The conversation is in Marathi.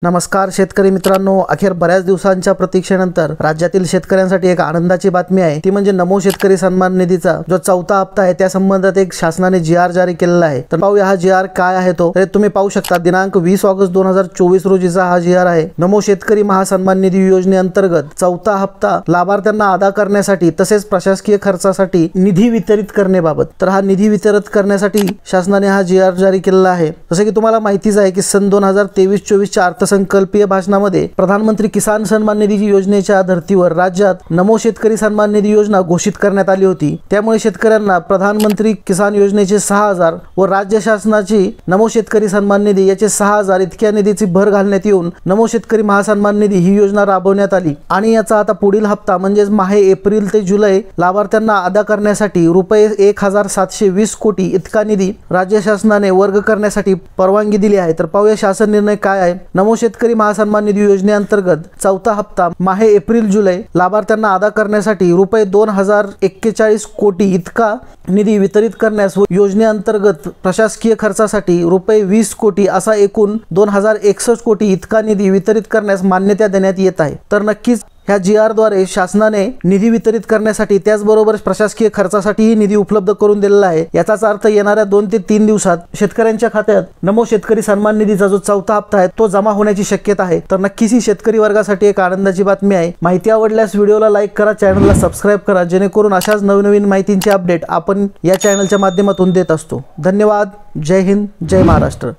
नमस्कार शेतकरी मित्रांनो, अखेर बऱ्याच दिवसांच्या प्रतीक्षेनंतर राज्यातील शेतकऱ्यांसाठी एक आनंदाची बातमी आहे। ती म्हणजे नमो शेतकरी सन्मान निधीचा जो चौथा हप्ता आहे त्या संबंधात एक शासनाने जी.आर. जारी केलेला आहे। तर पाहूया हा जी.आर. काय आहे तो। तुम्ही पाहू शकता दिनांक 20 ऑगस्ट 2024 रोजीचा हा जी.आर. आहे। नमो शेतकरी महासन्मान निधी योजनेअंतर्गत चौथा हप्ता लाभार्थ्यांना अदा करण्यासाठी तसेच प्रशासकीय खर्चासाठी निधी वितरित करण्याबाबत। तर हा निधी वितरित करण्यासाठी शासनाने हा जी.आर. जारी केलेला आहे। जसे की तुम्हाला माहितीच आहे की सन 2023-24 च्या संकल्पीय भाषणामध्ये प्रधानमंत्री किसान सन्मान निधी योजनेच्या धर्तीवर राज्यात नमो शेतकरी सन्मान निधी योजना घोषित करण्यात आली होती। त्यामुळे शेतकऱ्यांना प्रधानमंत्री किसान योजनेचे 6000 व राज्य शासनाची नमो शेतकरी सन्मान निधी याचे 6000 इतक्या निधीची भर घालण्यात येऊन नमो शेतकरी महासन्मान निधी ही योजना राबवण्यात आली आणि याचा आता पुढील हप्ता म्हणजे माहे एप्रिल ते जुलै लाभार्थ्यांना अदा करण्यासाठी रुपये 1720 कोटी इतका निधी राज्य शासनाने वर्ग करण्यासाठी परवानगी दिली आहे। तर पाहूया शासन निर्णय काय आहे। नमो शेतकरी महासन्मान निधी योजनेअंतर्गत चौथा हप्ता माहे एप्रिल जुलै लाभार्थ्यांना अदा करण्यासाठी रुपये 2041 कोटी इतका निधी वितरित करण्यास व योजनेअंतर्गत प्रशासकीय खर्चासाठी रुपये 20 कोटी असा एकूण 2061 कोटी इतका निधी वितरित करण्यास मान्यता देण्यात येत आहे। तर नक्कीच ह्या जी.आर. द्वारे शासनाने निधी वितरित करण्यासाठी त्याचबरोबर प्रशासकीय खर्चासाठी निधी उपलब्ध करून दिलेला आहे। याचाच अर्थ येणाऱ्या 2 ते 3 दिवसात शेतकऱ्यांच्या खात्यात नमो शेतकरी सन्मान निधीचा जो चौथा हप्ता आहे तो जमा होण्याची शक्यता आहे। तर नक्कीच ही शेतकरी वर्गासाठी एक आनंदाची बातमी आहे। माहिती आवडल्यास व्हिडिओला लाईक करा, चॅनलला सबस्क्राइब करा, जेणेकरून अशाच नवनवीन माहितींचे अपडेट आपण या चॅनलच्या माध्यमातून देत असतो। धन्यवाद। जय हिंद, जय महाराष्ट्र।